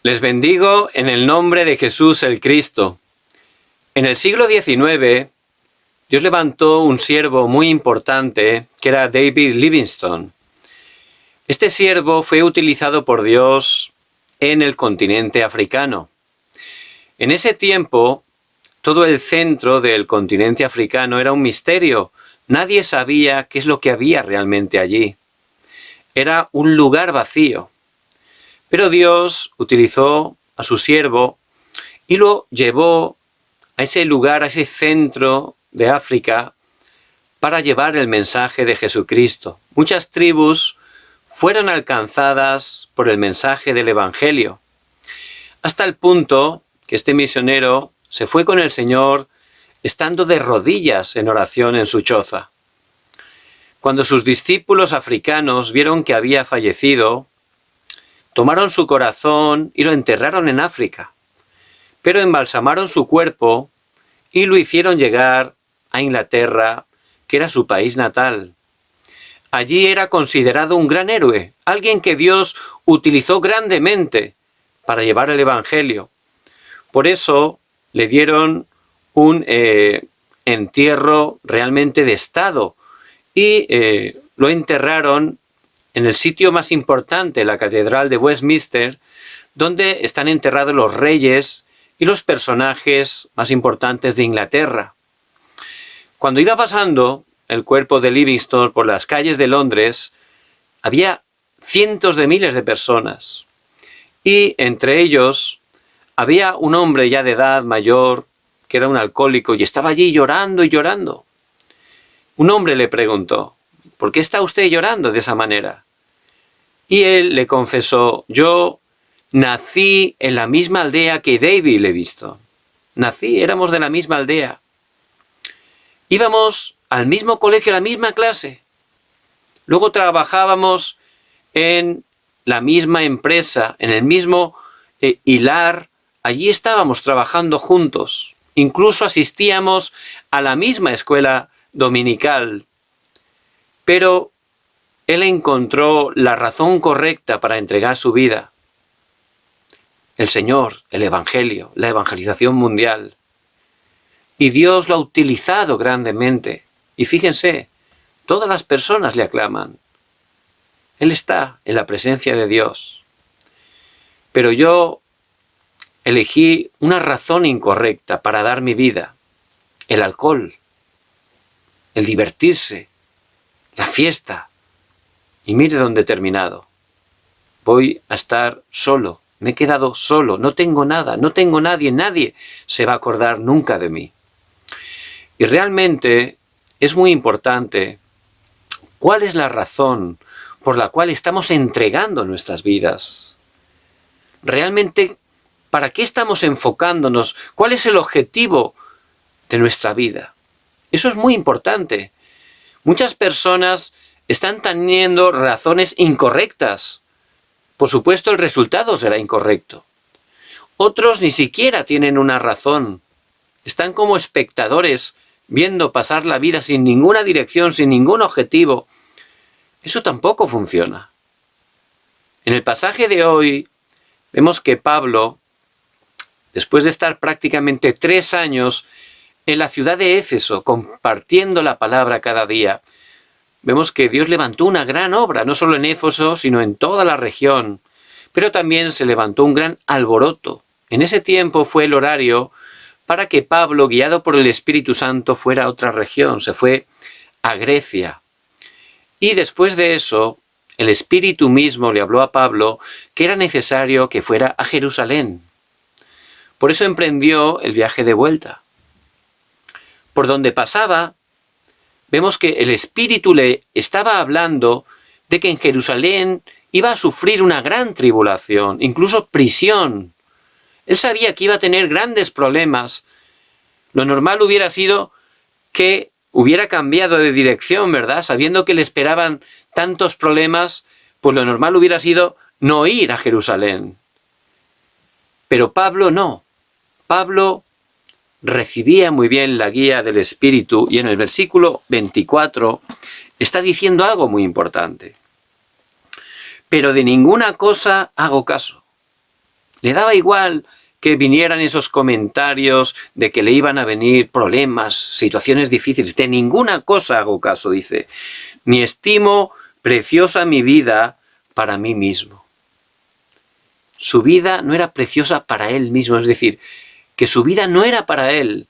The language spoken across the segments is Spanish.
Les bendigo en el nombre de Jesús el Cristo. En el siglo XIX, Dios levantó un siervo muy importante que era David Livingstone. Este siervo fue utilizado por Dios en el continente africano. En ese tiempo, todo el centro del continente africano era un misterio. Nadie sabía qué es lo que había realmente allí. Era un lugar vacío. Pero Dios utilizó a su siervo y lo llevó a ese lugar, a ese centro de África, para llevar el mensaje de Jesucristo. Muchas tribus fueron alcanzadas por el mensaje del Evangelio, hasta el punto que este misionero se fue con el Señor estando de rodillas en oración en su choza. Cuando sus discípulos africanos vieron que había fallecido, tomaron su corazón y lo enterraron en África, pero embalsamaron su cuerpo y lo hicieron llegar a Inglaterra, que era su país natal. Allí era considerado un gran héroe, alguien que Dios utilizó grandemente para llevar el Evangelio. Por eso le dieron un entierro realmente de Estado y lo enterraron en el sitio más importante, la Catedral de Westminster, donde están enterrados los reyes y los personajes más importantes de Inglaterra. Cuando iba pasando el cuerpo de Livingstone por las calles de Londres, había cientos de miles de personas. Y entre ellos había un hombre ya de edad mayor, que era un alcohólico, y estaba allí llorando y llorando. Un hombre le preguntó: ¿por qué está usted llorando de esa manera? Y él le confesó: yo nací en la misma aldea que David Livingstone. Éramos de la misma aldea. Íbamos al mismo colegio, a la misma clase. Luego trabajábamos en la misma empresa, en el mismo hilar. Allí estábamos trabajando juntos. Incluso asistíamos a la misma escuela dominical. Pero él encontró la razón correcta para entregar su vida. El Señor, el Evangelio, la evangelización mundial. Y Dios lo ha utilizado grandemente. Y fíjense, todas las personas le aclaman. Él está en la presencia de Dios. Pero yo elegí una razón incorrecta para dar mi vida: el alcohol, el divertirse, la fiesta. Y mire dónde he terminado. Voy a estar solo. Me he quedado solo. No tengo nada. No tengo nadie. Nadie se va a acordar nunca de mí. Y realmente es muy importante cuál es la razón por la cual estamos entregando nuestras vidas. Realmente, ¿para qué estamos enfocándonos? ¿Cuál es el objetivo de nuestra vida? Eso es muy importante. Muchas personas están teniendo razones incorrectas. Por supuesto, el resultado será incorrecto. Otros ni siquiera tienen una razón. Están como espectadores, viendo pasar la vida sin ninguna dirección, sin ningún objetivo. Eso tampoco funciona. En el pasaje de hoy vemos que Pablo, después de estar prácticamente 3 años en la ciudad de Éfeso, compartiendo la palabra cada día, vemos que Dios levantó una gran obra, no solo en Éfeso, sino en toda la región. Pero también se levantó un gran alboroto. En ese tiempo fue el horario para que Pablo, guiado por el Espíritu Santo, fuera a otra región. Se fue a Grecia. Y después de eso, el Espíritu mismo le habló a Pablo que era necesario que fuera a Jerusalén. Por eso emprendió el viaje de vuelta. Por donde pasaba, vemos que el Espíritu le estaba hablando de que en Jerusalén iba a sufrir una gran tribulación, incluso prisión. Él sabía que iba a tener grandes problemas. Lo normal hubiera sido que hubiera cambiado de dirección, ¿verdad? Sabiendo que le esperaban tantos problemas, pues lo normal hubiera sido no ir a Jerusalén. Pero Pablo no. Pablo recibía muy bien la guía del Espíritu y en el versículo 24 está diciendo algo muy importante. Pero de ninguna cosa hago caso. Le daba igual que vinieran esos comentarios de que le iban a venir problemas, situaciones difíciles. De ninguna cosa hago caso, dice. Ni estimo preciosa mi vida para mí mismo. Su vida no era preciosa para él mismo, es decir, que su vida no era para él.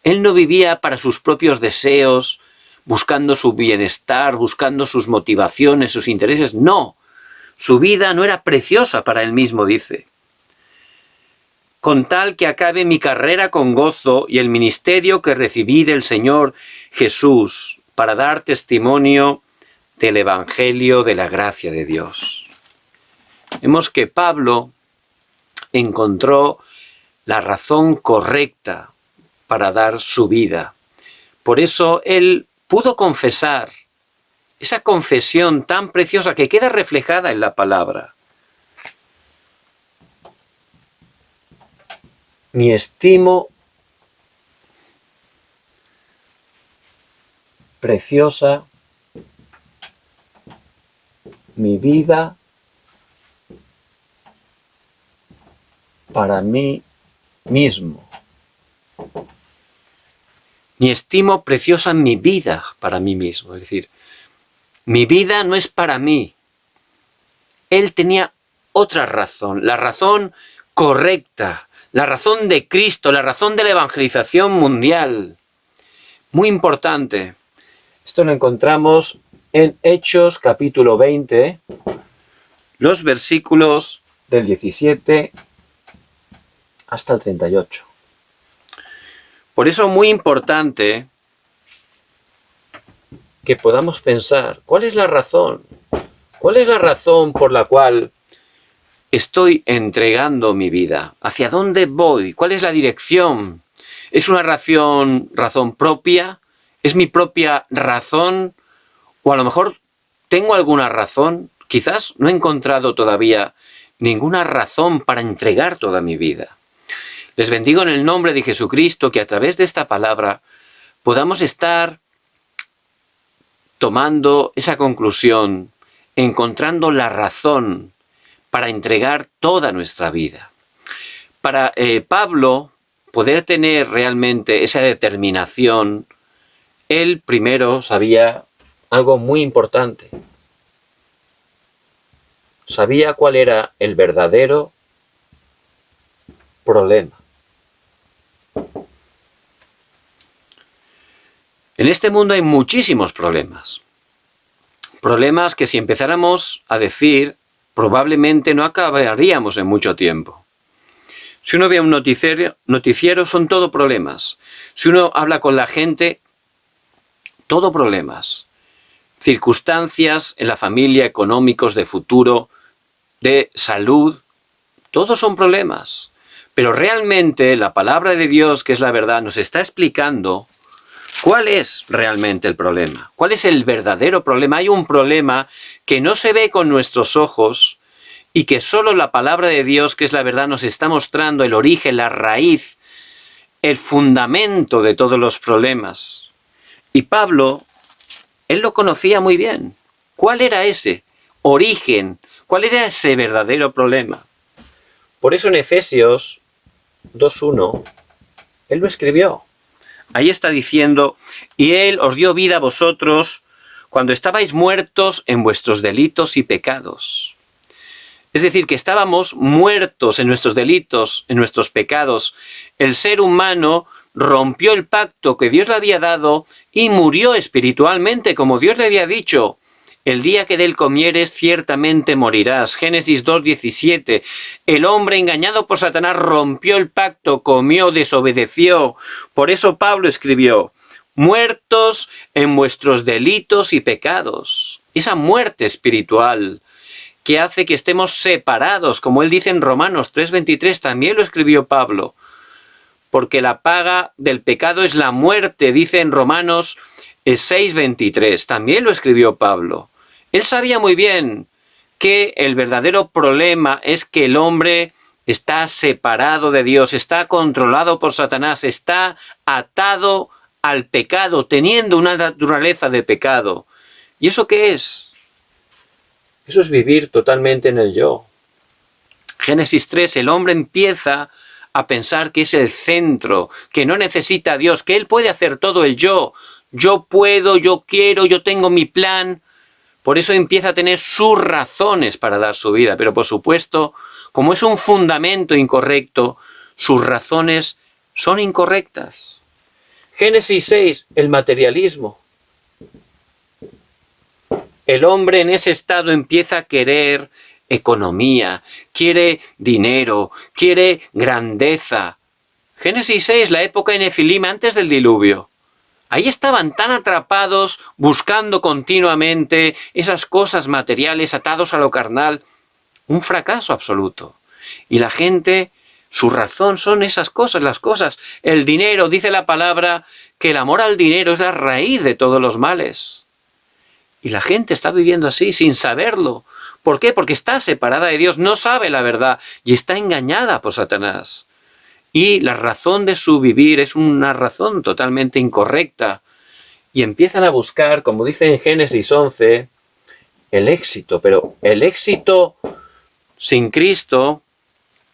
Él no vivía para sus propios deseos, buscando su bienestar, buscando sus motivaciones, sus intereses. No, su vida no era preciosa para él mismo, dice. Con tal que acabe mi carrera con gozo y el ministerio que recibí del Señor Jesús para dar testimonio del Evangelio de la gracia de Dios. Vemos que Pablo encontró la razón correcta para dar su vida. Por eso él pudo confesar esa confesión tan preciosa que queda reflejada en la palabra. Ni estimo preciosa mi vida para mí mismo. Ni estimo preciosa mi vida para mí mismo. Es decir, mi vida no es para mí. Él tenía otra razón, la razón correcta, la razón de Cristo, la razón de la evangelización mundial. Muy importante. Esto lo encontramos en Hechos capítulo 20, los versículos del 17 hasta el 38. Por eso muy importante que podamos pensar, ¿cuál es la razón? ¿Cuál es la razón por la cual estoy entregando mi vida? ¿Hacia dónde voy? ¿Cuál es la dirección? ¿Es una razón propia? ¿Es mi propia razón? O a lo mejor tengo alguna razón. Quizás no he encontrado todavía ninguna razón para entregar toda mi vida. Les bendigo en el nombre de Jesucristo, que a través de esta palabra podamos estar tomando esa conclusión, encontrando la razón para entregar toda nuestra vida. Para Pablo poder tener realmente esa determinación, él primero sabía algo muy importante. Sabía cuál era el verdadero problema. En este mundo hay muchísimos problemas. Problemas que si empezáramos a decir, probablemente no acabaríamos en mucho tiempo. Si uno ve un noticiero son todo problemas. Si uno habla con la gente, todo problemas. Circunstancias en la familia, económicos, de futuro, de salud, todos son problemas. Pero realmente la palabra de Dios, que es la verdad, nos está explicando cuál es realmente el problema. ¿Cuál es el verdadero problema? Hay un problema que no se ve con nuestros ojos y que solo la palabra de Dios, que es la verdad, nos está mostrando el origen, la raíz, el fundamento de todos los problemas. Y Pablo, él lo conocía muy bien. ¿Cuál era ese origen? ¿Cuál era ese verdadero problema? Por eso en Efesios 2:1, él lo escribió. Ahí está diciendo, y él os dio vida a vosotros cuando estabais muertos en vuestros delitos y pecados. Es decir, que estábamos muertos en nuestros delitos, en nuestros pecados. El ser humano rompió el pacto que Dios le había dado y murió espiritualmente, como Dios le había dicho. El día que de él comieres, ciertamente morirás. Génesis 2:17. El hombre engañado por Satanás rompió el pacto, comió, desobedeció. Por eso Pablo escribió, muertos en vuestros delitos y pecados. Esa muerte espiritual que hace que estemos separados, como él dice en Romanos 3:23, también lo escribió Pablo. Porque la paga del pecado es la muerte, dice en Romanos 6:23, también lo escribió Pablo. Él sabía muy bien que el verdadero problema es que el hombre está separado de Dios, está controlado por Satanás, está atado al pecado, teniendo una naturaleza de pecado. ¿Y eso qué es? Eso es vivir totalmente en el yo. Génesis 3, el hombre empieza a pensar que es el centro, que no necesita a Dios, que él puede hacer todo el yo. Yo puedo, yo quiero, yo tengo mi plan. Por eso empieza a tener sus razones para dar su vida. Pero por supuesto, como es un fundamento incorrecto, sus razones son incorrectas. Génesis 6, el materialismo. El hombre en ese estado empieza a querer economía, quiere dinero, quiere grandeza. Génesis 6, la época de Nefilim antes del diluvio. Ahí estaban tan atrapados, buscando continuamente esas cosas materiales atados a lo carnal. Un fracaso absoluto. Y la gente, su razón son esas cosas, las cosas. El dinero, dice la palabra, que el amor al dinero es la raíz de todos los males. Y la gente está viviendo así, sin saberlo. ¿Por qué? Porque está separada de Dios, no sabe la verdad y está engañada por Satanás. Y la razón de su vivir es una razón totalmente incorrecta. Y empiezan a buscar, como dice en Génesis 11, el éxito. Pero el éxito sin Cristo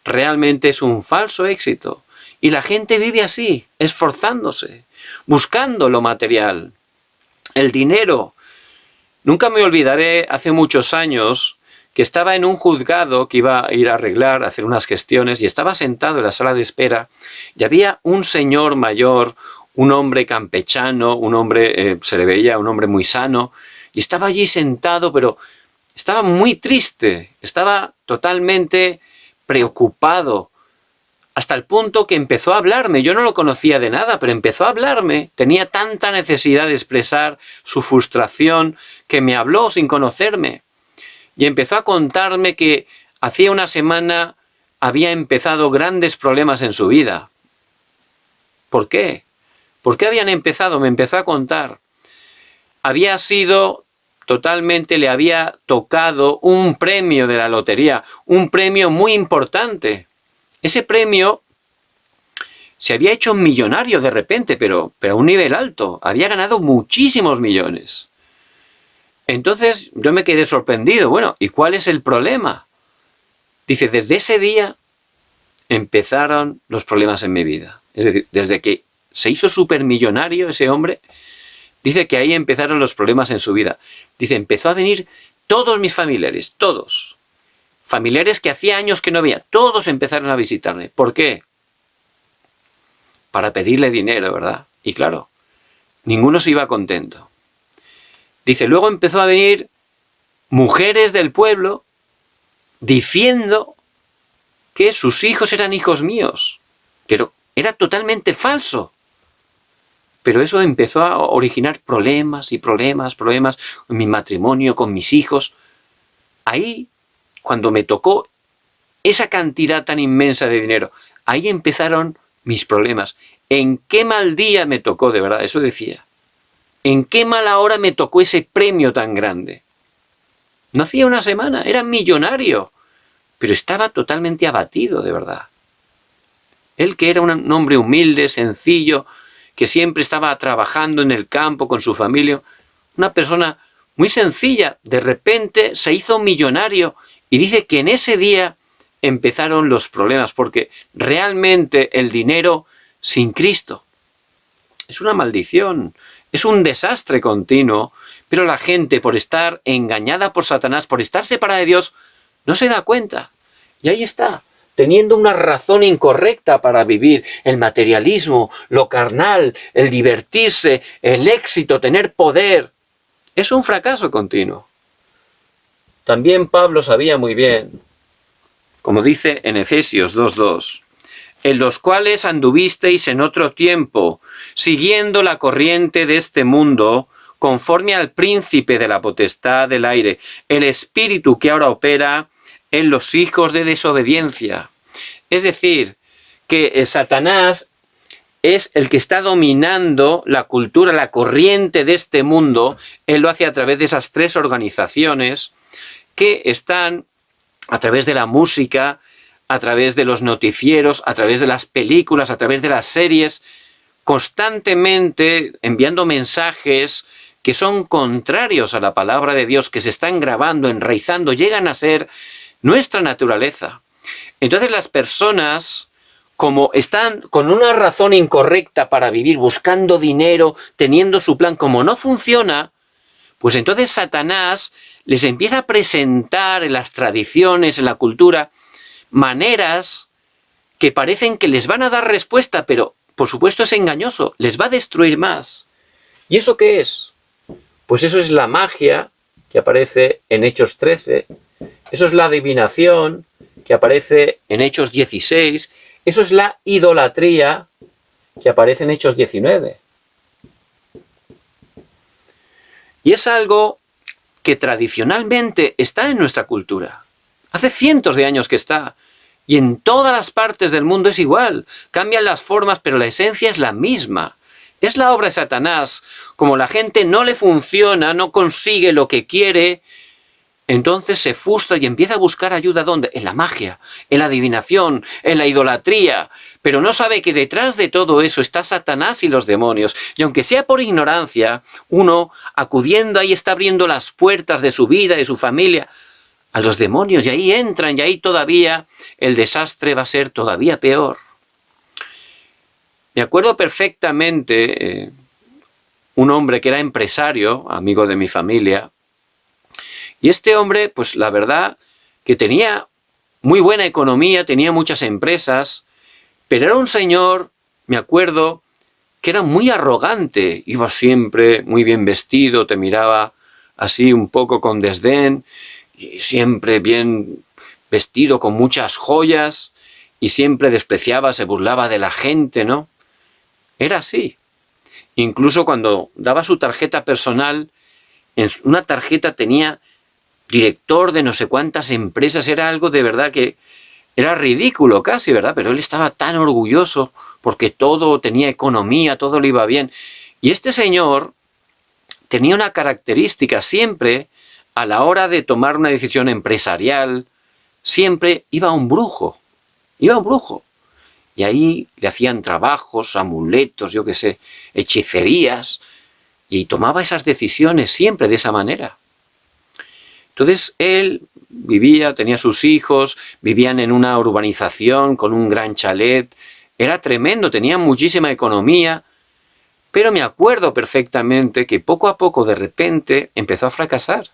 realmente es un falso éxito. Y la gente vive así, esforzándose, buscando lo material, el dinero. Nunca me olvidaré, hace muchos años, que estaba en un juzgado que iba a ir a arreglar, a hacer unas gestiones, y estaba sentado en la sala de espera, y había un señor mayor, un hombre campechano, un hombre, se le veía un hombre muy sano, y estaba allí sentado, pero estaba muy triste, estaba totalmente preocupado, hasta el punto que empezó a hablarme. Yo no lo conocía de nada, pero empezó a hablarme. Tenía tanta necesidad de expresar su frustración que me habló sin conocerme. Y empezó a contarme que hacía una semana había empezado grandes problemas en su vida. ¿Por qué? ¿Por qué habían empezado? Me empezó a contar. Había sido totalmente, le había tocado un premio de la lotería, un premio muy importante. Ese premio se había hecho millonario de repente, pero a un nivel alto. Había ganado muchísimos millones. Entonces yo me quedé sorprendido. Bueno, ¿y cuál es el problema? Dice, desde ese día empezaron los problemas en mi vida. Es decir, desde que se hizo supermillonario ese hombre, dice que ahí empezaron los problemas en su vida. Dice, empezó a venir todos mis familiares, todos. Familiares que hacía años que no veía, todos empezaron a visitarme. ¿Por qué? Para pedirle dinero, ¿verdad? Y claro, ninguno se iba contento. Dice, luego empezó a venir mujeres del pueblo diciendo que sus hijos eran hijos míos. Pero era totalmente falso. Pero eso empezó a originar problemas y problemas en mi matrimonio, con mis hijos. Ahí, cuando me tocó esa cantidad tan inmensa de dinero, ahí empezaron mis problemas. ¿En qué mal día me tocó, de verdad? Eso decía. ¿En qué mala hora me tocó ese premio tan grande? No hacía una semana, era millonario, pero estaba totalmente abatido, de verdad. Él, que era un hombre humilde, sencillo, que siempre estaba trabajando en el campo con su familia, una persona muy sencilla, de repente se hizo millonario y dice que en ese día empezaron los problemas, porque realmente el dinero sin Cristo es una maldición, es un desastre continuo, pero la gente, por estar engañada por Satanás, por estar separada de Dios, no se da cuenta. Y ahí está, teniendo una razón incorrecta para vivir, el materialismo, lo carnal, el divertirse, el éxito, tener poder. Es un fracaso continuo. También Pablo sabía muy bien, como dice en Efesios 2:2, en los cuales anduvisteis en otro tiempo, siguiendo la corriente de este mundo, conforme al príncipe de la potestad del aire, el espíritu que ahora opera en los hijos de desobediencia. Es decir, que Satanás es el que está dominando la cultura, la corriente de este mundo. Él lo hace a través de esas tres organizaciones que están a través de la música, a través de los noticieros, a través de las películas, a través de las series, constantemente enviando mensajes que son contrarios a la palabra de Dios, que se están grabando, enraizando, llegan a ser nuestra naturaleza. Entonces las personas, como están con una razón incorrecta para vivir, buscando dinero, teniendo su plan, como no funciona, pues entonces Satanás les empieza a presentar en las tradiciones, en la cultura, maneras que parecen que les van a dar respuesta, pero por supuesto es engañoso, les va a destruir más. ¿Y eso qué es? Pues eso es la magia, que aparece en Hechos 13, eso es la adivinación, que aparece en Hechos 16, eso es la idolatría, que aparece en Hechos 19. Y es algo que tradicionalmente está en nuestra cultura. Hace cientos de años que está. Y en todas las partes del mundo es igual. Cambian las formas, pero la esencia es la misma. Es la obra de Satanás. Como la gente no le funciona, no consigue lo que quiere, entonces se frustra y empieza a buscar ayuda. ¿Dónde? En la magia, en la adivinación, en la idolatría. Pero no sabe que detrás de todo eso está Satanás y los demonios. Y aunque sea por ignorancia, uno acudiendo ahí está abriendo las puertas de su vida, de su familia, a los demonios. Y ahí entran y ahí todavía el desastre va a ser todavía peor. Me acuerdo perfectamente un hombre que era empresario, amigo de mi familia. Y este hombre, pues la verdad que tenía muy buena economía, tenía muchas empresas, pero era un señor, me acuerdo, que era muy arrogante. Iba siempre muy bien vestido, te miraba así un poco con desdén, y siempre bien vestido con muchas joyas, y siempre despreciaba, se burlaba de la gente, ¿no? Era así. Incluso cuando daba su tarjeta personal, en una tarjeta tenía director de no sé cuántas empresas, era algo de verdad que era ridículo casi, ¿verdad? Pero él estaba tan orgulloso porque todo tenía economía, todo le iba bien. Y este señor tenía una característica: siempre a la hora de tomar una decisión empresarial, siempre iba a un brujo, iba a un brujo. Y ahí le hacían trabajos, amuletos, yo qué sé, hechicerías, y tomaba esas decisiones siempre de esa manera. Entonces él vivía, tenía sus hijos, vivían en una urbanización con un gran chalet, era tremendo, tenía muchísima economía, pero me acuerdo perfectamente que poco a poco de repente empezó a fracasar.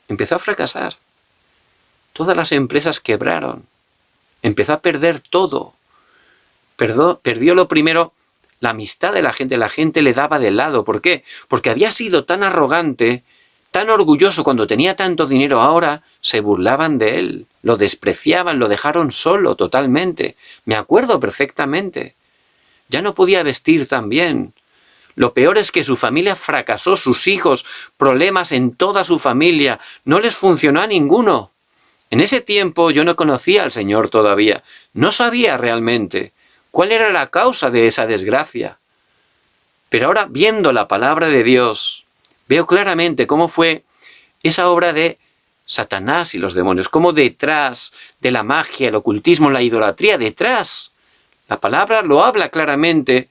Empezó a fracasar. Todas las empresas quebraron. Empezó a perder todo. Perdió lo primero, la amistad de la gente le daba de lado. ¿Por qué? Porque había sido tan arrogante, tan orgulloso cuando tenía tanto dinero. Ahora se burlaban de él, lo despreciaban, lo dejaron solo totalmente. Me acuerdo perfectamente. Ya no podía vestir tan bien. Lo peor es que su familia fracasó, sus hijos, problemas en toda su familia, no les funcionó a ninguno. En ese tiempo yo no conocía al Señor todavía, no sabía realmente cuál era la causa de esa desgracia. Pero ahora, viendo la palabra de Dios, veo claramente cómo fue esa obra de Satanás y los demonios, cómo detrás de la magia, el ocultismo, la idolatría, detrás, la palabra lo habla claramente,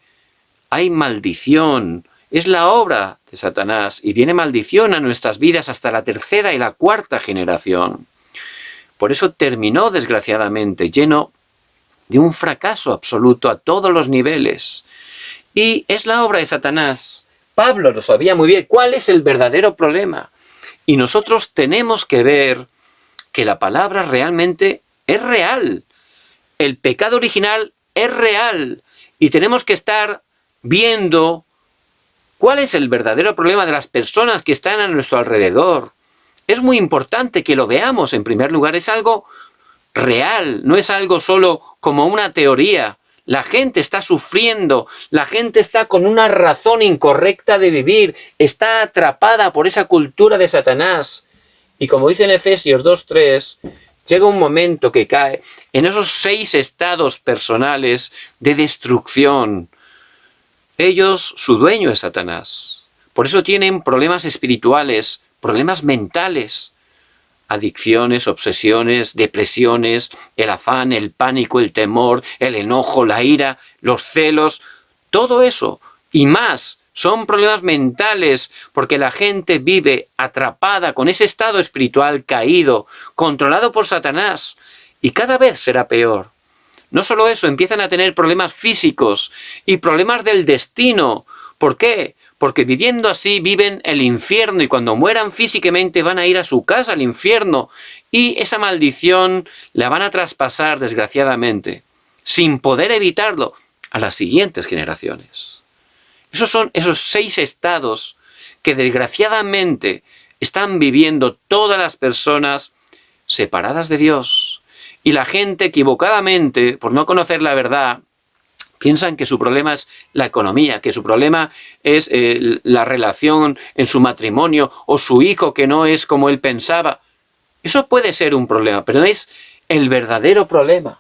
hay maldición. Es la obra de Satanás y viene maldición a nuestras vidas hasta la tercera y la cuarta generación. Por eso terminó, desgraciadamente, lleno de un fracaso absoluto a todos los niveles. Y es la obra de Satanás. Pablo lo sabía muy bien. ¿Cuál es el verdadero problema? Y nosotros tenemos que ver que la palabra realmente es real. El pecado original es real. Y tenemos que estar viendo cuál es el verdadero problema de las personas que están a nuestro alrededor. Es muy importante que lo veamos en primer lugar. Es algo real, no es algo solo como una teoría. La gente está sufriendo, la gente está con una razón incorrecta de vivir, está atrapada por esa cultura de Satanás. Y como dice en Efesios 2:3, llega un momento que cae en esos 6 estados personales de destrucción. Ellos, su dueño es Satanás. Por eso tienen problemas espirituales, problemas mentales, adicciones, obsesiones, depresiones, el afán, el pánico, el temor, el enojo, la ira, los celos, todo eso y más son problemas mentales porque la gente vive atrapada con ese estado espiritual caído, controlado por Satanás. y cada vez será peor. No solo eso, empiezan a tener problemas físicos y problemas del destino. ¿Por qué? Porque viviendo así viven el infierno y cuando mueran físicamente van a ir a su casa, al infierno, y esa maldición la van a traspasar, desgraciadamente, sin poder evitarlo, a las siguientes generaciones. Esos son esos 6 estados que desgraciadamente están viviendo todas las personas separadas de Dios. Y la gente equivocadamente, por no conocer la verdad, piensan que su problema es la economía, que su problema es la relación en su matrimonio o su hijo que no es como él pensaba. Eso puede ser un problema, pero no es el verdadero problema.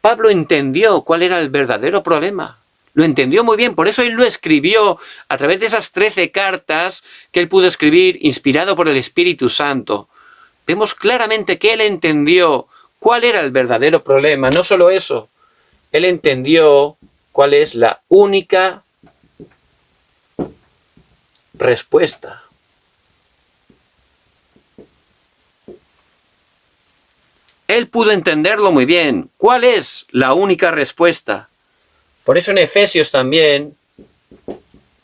Pablo entendió cuál era el verdadero problema. Lo entendió muy bien, por eso él lo escribió a través de esas 13 cartas que él pudo escribir inspirado por el Espíritu Santo. Vemos claramente que él entendió cuál era el verdadero problema. No solo eso, él entendió cuál es la única respuesta. Él pudo entenderlo muy bien. ¿Cuál es la única respuesta? Por eso en Efesios también,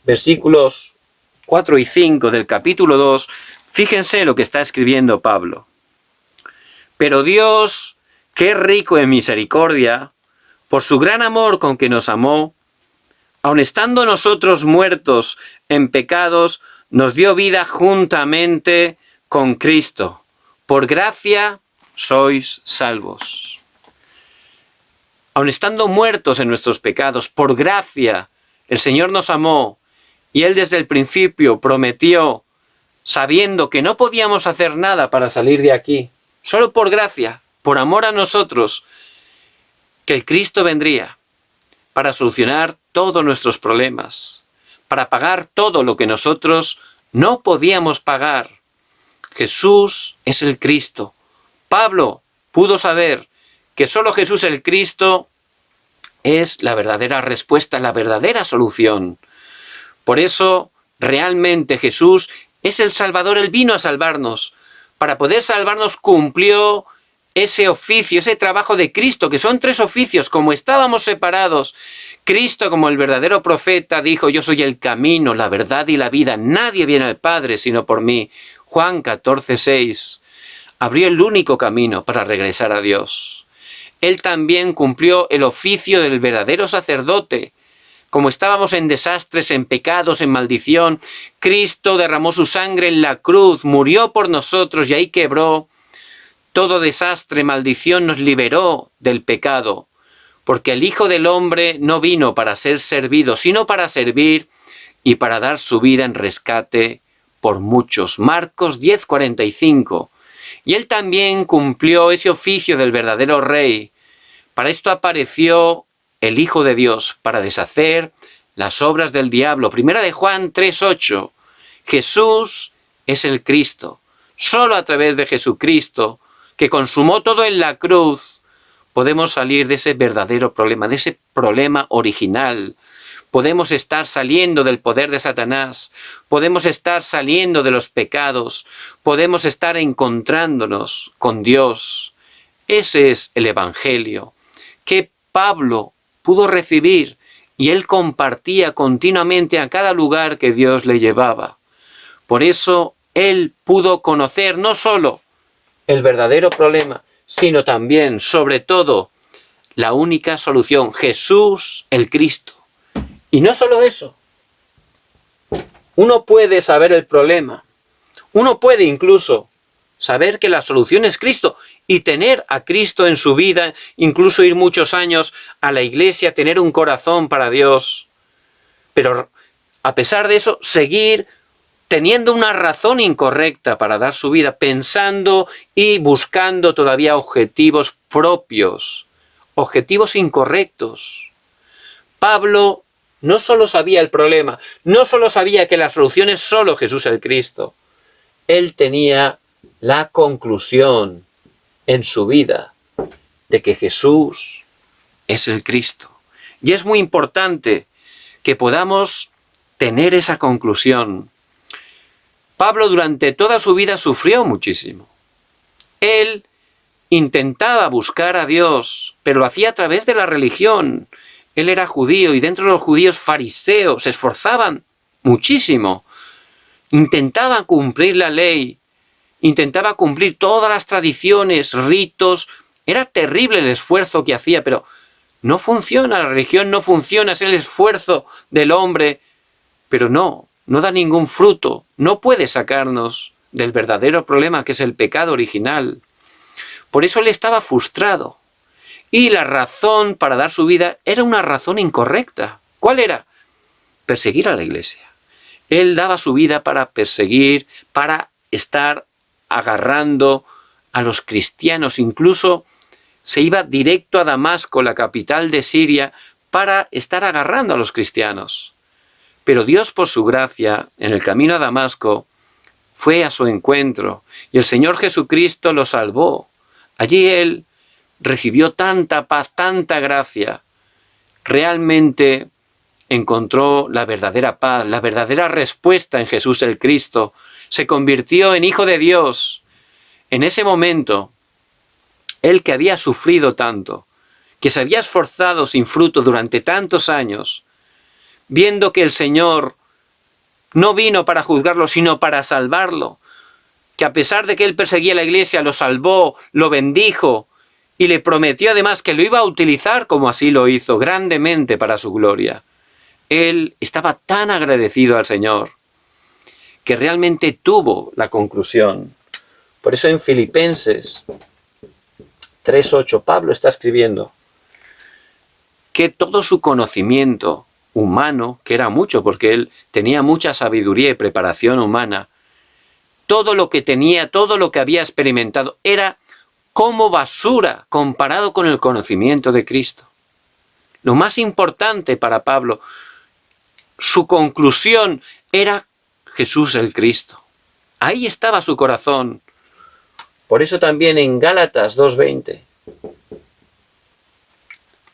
versículos 4 y 5 del capítulo 2, fíjense lo que está escribiendo Pablo. Pero Dios, que es rico en misericordia, por su gran amor con que nos amó, aun estando nosotros muertos en pecados, nos dio vida juntamente con Cristo. Por gracia sois salvos. Aun estando muertos en nuestros pecados, por gracia, el Señor nos amó y Él desde el principio prometió, sabiendo que no podíamos hacer nada para salir de aquí, solo por gracia, por amor a nosotros, que el Cristo vendría para solucionar todos nuestros problemas, para pagar todo lo que nosotros no podíamos pagar. Jesús es el Cristo. Pablo pudo saber que solo Jesús el Cristo es la verdadera respuesta, la verdadera solución. Por eso, realmente Jesús es el Salvador, Él vino a salvarnos. Para poder salvarnos cumplió ese oficio, ese trabajo de Cristo, que son 3 oficios. Como estábamos separados, Cristo, como el verdadero profeta, dijo: yo soy el camino, la verdad y la vida. Nadie viene al Padre sino por mí. Juan 14:6. Abrió el único camino para regresar a Dios. Él también cumplió el oficio del verdadero sacerdote. Como estábamos en desastres, en pecados, en maldición, Cristo derramó su sangre en la cruz, murió por nosotros y ahí quebró todo desastre, maldición, nos liberó del pecado. Porque el Hijo del Hombre no vino para ser servido, sino para servir y para dar su vida en rescate por muchos. Marcos 10:45. Y Él también cumplió ese oficio del verdadero Rey. Para esto apareció el Hijo de Dios, para deshacer las obras del diablo. Primera de Juan 3:8. Jesús es el Cristo. Solo a través de Jesucristo, que consumó todo en la cruz, podemos salir de ese verdadero problema, de ese problema original. Podemos estar saliendo del poder de Satanás, podemos estar saliendo de los pecados, podemos estar encontrándonos con Dios. Ese es el Evangelio que Pablo pudo recibir y él compartía continuamente a cada lugar que Dios le llevaba. Por eso él pudo conocer no solo el verdadero problema, sino también, sobre todo, la única solución: Jesús el Cristo. Y no solo eso, uno puede saber el problema, uno puede incluso saber que la solución es Cristo y tener a Cristo en su vida, incluso ir muchos años a la iglesia, tener un corazón para Dios, pero a pesar de eso, seguir teniendo una razón incorrecta para dar su vida, pensando y buscando todavía objetivos propios, objetivos incorrectos. Pablo no solo sabía el problema, no solo sabía que la solución es solo Jesús el Cristo. Él tenía la conclusión en su vida de que Jesús es el Cristo. Y es muy importante que podamos tener esa conclusión. Pablo durante toda su vida sufrió muchísimo. Él intentaba buscar a Dios, pero lo hacía a través de la religión. Él era judío y dentro de los judíos fariseos se esforzaban muchísimo. Intentaba cumplir la ley, intentaba cumplir todas las tradiciones, ritos. Era terrible el esfuerzo que hacía, pero no funciona, la religión no funciona, es el esfuerzo del hombre, pero no da ningún fruto, no puede sacarnos del verdadero problema que es el pecado original. Por eso él estaba frustrado. Y la razón para dar su vida era una razón incorrecta. ¿Cuál era? Perseguir a la iglesia. Él daba su vida para perseguir, para estar agarrando a los cristianos. Incluso se iba directo a Damasco, la capital de Siria, para estar agarrando a los cristianos. Pero Dios, por su gracia, en el camino a Damasco, fue a su encuentro y el Señor Jesucristo lo salvó. Allí él recibió tanta paz, tanta gracia. Realmente encontró la verdadera paz, la verdadera respuesta en Jesús el Cristo. Se convirtió en Hijo de Dios. En ese momento, él que había sufrido tanto, que se había esforzado sin fruto durante tantos años, viendo que el Señor no vino para juzgarlo, sino para salvarlo, que a pesar de que él perseguía a la iglesia, lo salvó, lo bendijo y le prometió además que lo iba a utilizar, como así lo hizo, grandemente para su gloria. Él estaba tan agradecido al Señor que realmente tuvo la conclusión. Por eso en Filipenses 3:8 Pablo está escribiendo que todo su conocimiento humano, que era mucho porque él tenía mucha sabiduría y preparación humana, todo lo que tenía, todo lo que había experimentado, era como basura comparado con el conocimiento de Cristo. Lo más importante para Pablo, su conclusión era Jesús el Cristo. Ahí estaba su corazón. Por eso también en Gálatas 2:20,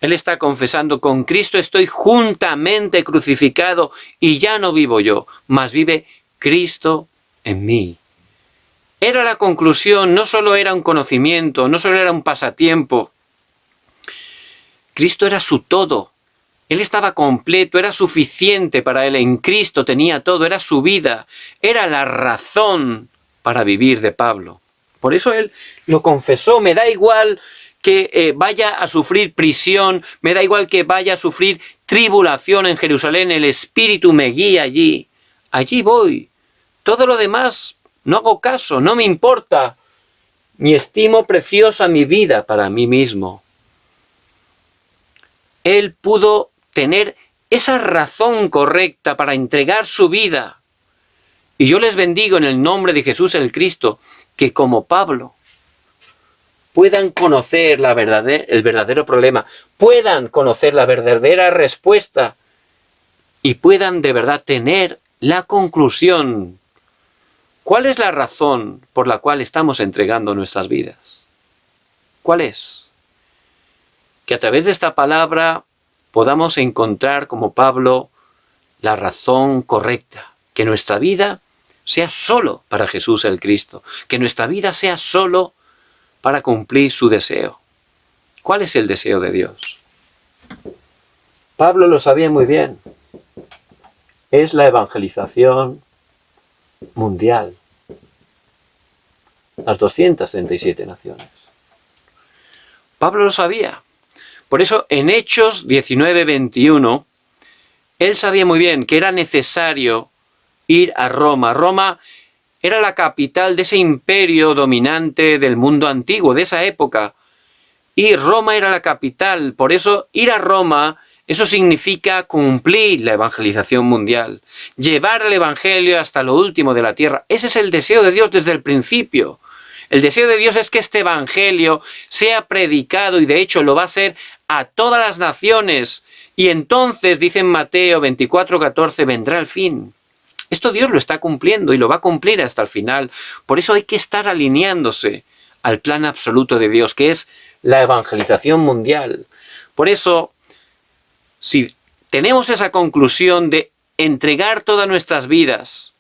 él está confesando: con Cristo estoy juntamente crucificado y ya no vivo yo, mas vive Cristo en mí. Era la conclusión, no solo era un conocimiento, no solo era un pasatiempo. Cristo era su todo. Él estaba completo, era suficiente para él. En Cristo tenía todo, era su vida, era la razón para vivir de Pablo. Por eso él lo confesó: me da igual que vaya a sufrir prisión, me da igual que vaya a sufrir tribulación en Jerusalén, el Espíritu me guía allí. Allí voy. Todo lo demás no hago caso, no me importa. Ni estimo preciosa mi vida para mí mismo. Él pudo tener esa razón correcta para entregar su vida. Y yo les bendigo en el nombre de Jesús el Cristo, que como Pablo puedan conocer el verdadero problema, puedan conocer la verdadera respuesta y puedan de verdad tener la conclusión. ¿Cuál es la razón por la cual estamos entregando nuestras vidas? ¿Cuál es? Que a través de esta palabra podamos encontrar, como Pablo, la razón correcta. Que nuestra vida sea solo para Jesús el Cristo. Que nuestra vida sea solo para cumplir su deseo. ¿Cuál es el deseo de Dios? Pablo lo sabía muy bien. Es la evangelización mundial. Las 237 naciones. Pablo lo sabía. Por eso en Hechos 19:21, él sabía muy bien que era necesario ir a Roma. Roma era la capital de ese imperio dominante del mundo antiguo, de esa época. Y Roma era la capital. Por eso ir a Roma, eso significa cumplir la evangelización mundial. Llevar el evangelio hasta lo último de la tierra. Ese es el deseo de Dios desde el principio. El deseo de Dios es que este evangelio sea predicado y de hecho lo va a ser a todas las naciones. Y entonces, dice en Mateo 24:14, vendrá el fin. Esto Dios lo está cumpliendo y lo va a cumplir hasta el final. Por eso hay que estar alineándose al plan absoluto de Dios, que es la evangelización mundial. Por eso, si tenemos esa conclusión de entregar todas nuestras vidas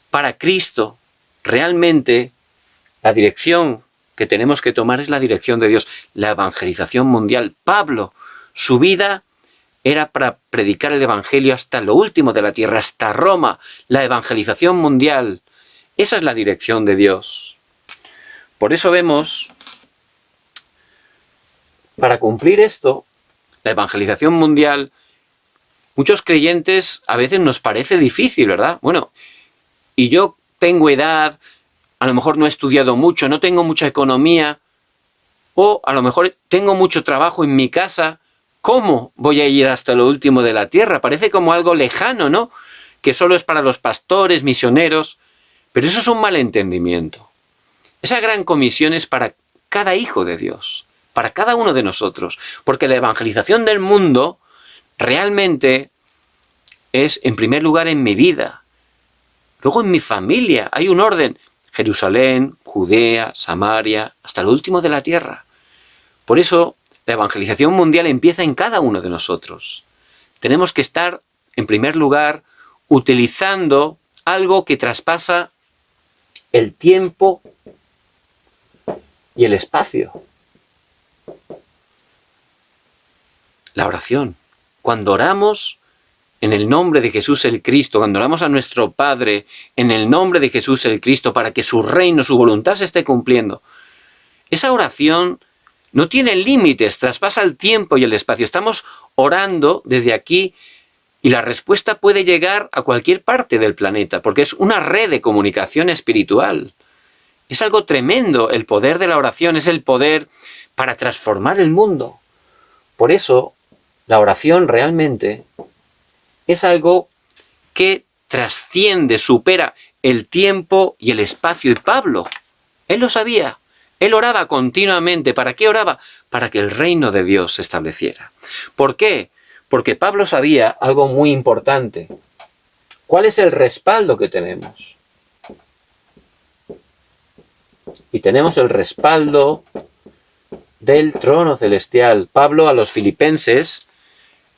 para Cristo, realmente la dirección que tenemos que tomar es la dirección de Dios, la evangelización mundial. Pablo, su vida era para predicar el evangelio hasta lo último de la tierra, hasta Roma, la evangelización mundial. Esa es la dirección de Dios. Por eso vemos, para cumplir esto, la evangelización mundial, muchos creyentes a veces nos parece difícil, ¿verdad? Bueno, y yo tengo edad, a lo mejor no he estudiado mucho, no tengo mucha economía, o a lo mejor tengo mucho trabajo en mi casa. ¿Cómo voy a ir hasta lo último de la tierra? Parece como algo lejano, ¿no? Que solo es para los pastores, misioneros. Pero eso es un malentendimiento. Esa gran comisión es para cada hijo de Dios, para cada uno de nosotros. Porque la evangelización del mundo realmente es, en primer lugar, en mi vida. Luego en mi familia. Hay un orden. Jerusalén, Judea, Samaria, hasta lo último de la tierra. Por eso, la evangelización mundial empieza en cada uno de nosotros. Tenemos que estar, en primer lugar, utilizando algo que traspasa el tiempo y el espacio. La oración. Cuando oramos en el nombre de Jesús el Cristo, cuando oramos a nuestro Padre en el nombre de Jesús el Cristo para que su reino, su voluntad se esté cumpliendo, esa oración no tiene límites, traspasa el tiempo y el espacio. Estamos orando desde aquí y la respuesta puede llegar a cualquier parte del planeta, porque es una red de comunicación espiritual. Es algo tremendo el poder de la oración, es el poder para transformar el mundo. Por eso, la oración realmente es algo que trasciende, supera el tiempo y el espacio. Y Pablo, él lo sabía. Él oraba continuamente. ¿Para qué oraba? Para que el reino de Dios se estableciera. ¿Por qué? Porque Pablo sabía algo muy importante. ¿Cuál es el respaldo que tenemos? Y tenemos el respaldo del trono celestial. Pablo a los filipenses,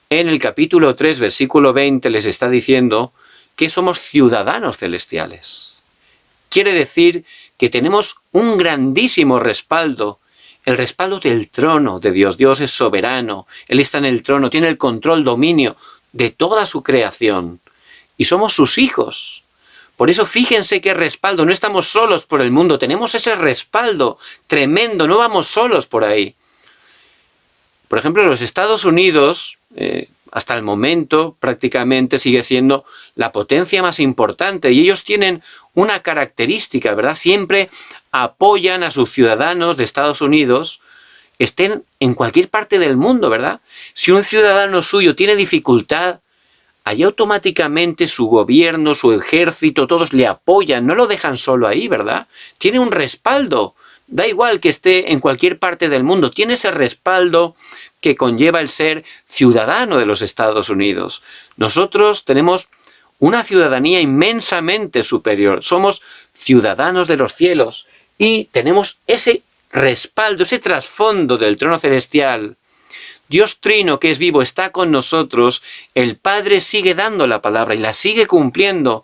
en el capítulo 3, versículo 20, les está diciendo que somos ciudadanos celestiales. Quiere decir que tenemos un grandísimo respaldo, el respaldo del trono de Dios. Dios es soberano, Él está en el trono, tiene el control, dominio de toda su creación. Y somos sus hijos. Por eso fíjense qué respaldo, no estamos solos por el mundo, tenemos ese respaldo tremendo, no vamos solos por ahí. Por ejemplo, los Estados Unidos, hasta el momento prácticamente sigue siendo la potencia más importante y ellos tienen una característica, ¿verdad? Siempre apoyan a sus ciudadanos de Estados Unidos, estén en cualquier parte del mundo, ¿verdad? Si un ciudadano suyo tiene dificultad, allí automáticamente su gobierno, su ejército, todos le apoyan, no lo dejan solo ahí, ¿verdad? Tiene un respaldo. Da igual que esté en cualquier parte del mundo, tiene ese respaldo que conlleva el ser ciudadano de los Estados Unidos. Nosotros tenemos una ciudadanía inmensamente superior, somos ciudadanos de los cielos y tenemos ese respaldo, ese trasfondo del trono celestial. Dios Trino, que es vivo, está con nosotros, el Padre sigue dando la palabra y la sigue cumpliendo,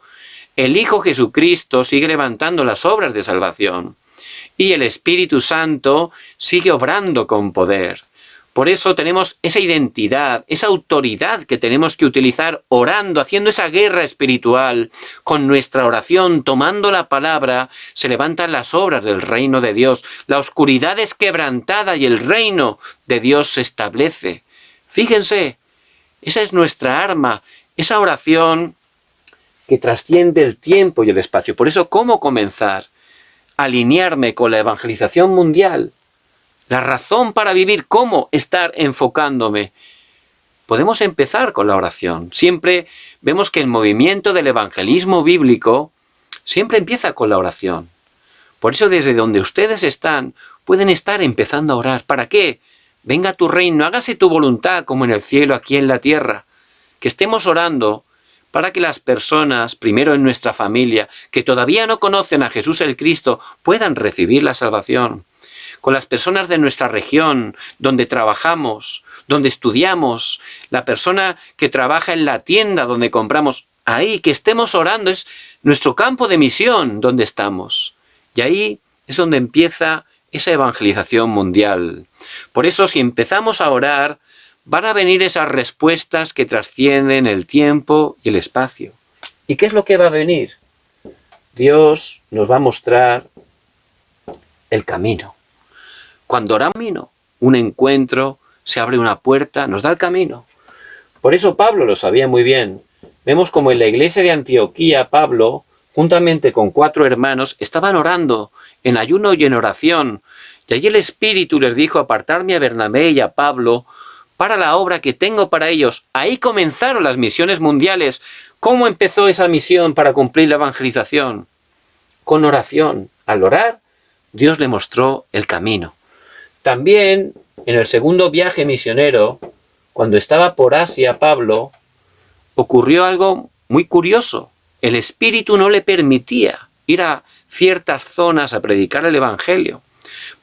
el Hijo Jesucristo sigue levantando las obras de salvación. Y el Espíritu Santo sigue obrando con poder. Por eso tenemos esa identidad, esa autoridad que tenemos que utilizar orando, haciendo esa guerra espiritual. Con nuestra oración, tomando la palabra, se levantan las obras del reino de Dios. La oscuridad es quebrantada y el reino de Dios se establece. Fíjense, esa es nuestra arma, esa oración que trasciende el tiempo y el espacio. Por eso, ¿cómo comenzar? Alinearme con la evangelización mundial, la razón para vivir, cómo estar enfocándome. Podemos empezar con la oración. Siempre vemos que el movimiento del evangelismo bíblico siempre empieza con la oración. Por eso desde donde ustedes están, pueden estar empezando a orar. ¿Para qué? Venga tu reino, hágase tu voluntad como en el cielo, aquí en la tierra. Que estemos orando para que las personas, primero en nuestra familia, que todavía no conocen a Jesús el Cristo, puedan recibir la salvación. Con las personas de nuestra región, donde trabajamos, donde estudiamos, la persona que trabaja en la tienda donde compramos, ahí que estemos orando, es nuestro campo de misión donde estamos. Y ahí es donde empieza esa evangelización mundial. Por eso, si empezamos a orar, van a venir esas respuestas que trascienden el tiempo y el espacio. ¿Y qué es lo que va a venir? Dios nos va a mostrar el camino. Cuando oramos un encuentro, se abre una puerta, nos da el camino. Por eso Pablo lo sabía muy bien. Vemos como en la iglesia de Antioquía, Pablo, juntamente con 4 hermanos, estaban orando en ayuno y en oración. Y allí el Espíritu les dijo: apartarme a Bernabé y a Pablo para la obra que tengo para ellos. Ahí comenzaron las misiones mundiales. ¿Cómo empezó esa misión para cumplir la evangelización? Con oración. Al orar, Dios le mostró el camino. También, en el segundo viaje misionero, cuando estaba por Asia Pablo, ocurrió algo muy curioso. El Espíritu no le permitía ir a ciertas zonas a predicar el Evangelio.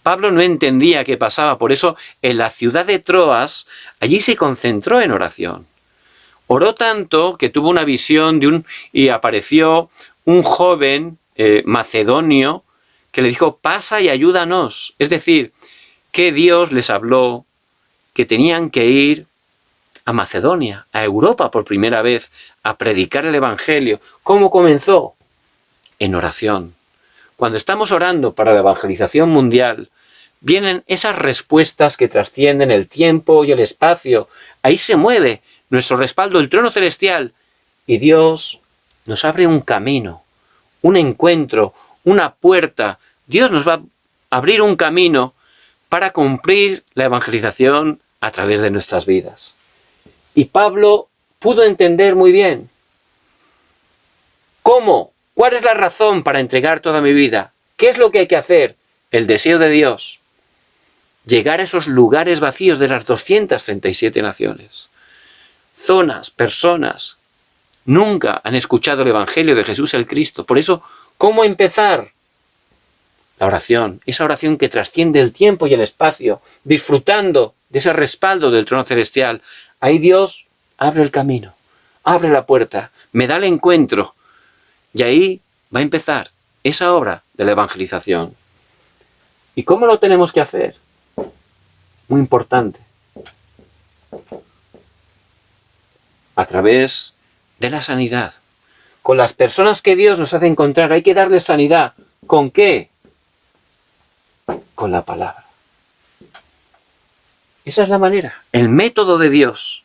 Pablo no entendía qué pasaba, por eso en la ciudad de Troas, allí se concentró en oración. Oró tanto que tuvo una visión y apareció un joven macedonio que le dijo: pasa y ayúdanos. Es decir, que Dios les habló que tenían que ir a Macedonia, a Europa por primera vez, a predicar el Evangelio. ¿Cómo comenzó? En oración. Cuando estamos orando para la evangelización mundial, vienen esas respuestas que trascienden el tiempo y el espacio. Ahí se mueve nuestro respaldo, el trono celestial, y Dios nos abre un camino, un encuentro, una puerta. Dios nos va a abrir un camino para cumplir la evangelización a través de nuestras vidas. Y Pablo pudo entender muy bien. ¿Cómo? ¿Cuál es la razón para entregar toda mi vida? ¿Qué es lo que hay que hacer? El deseo de Dios. Llegar a esos lugares vacíos de las 237 naciones. Zonas, personas, nunca han escuchado el Evangelio de Jesús el Cristo. Por eso, ¿cómo empezar? La oración, esa oración que trasciende el tiempo y el espacio, disfrutando de ese respaldo del trono celestial. Ahí Dios abre el camino, abre la puerta, me da el encuentro. Y ahí va a empezar esa obra de la evangelización. ¿Y cómo lo tenemos que hacer? Muy importante. A través de la sanidad. Con las personas que Dios nos hace encontrar, hay que darles sanidad. ¿Con qué? Con la palabra. Esa es la manera, el método de Dios.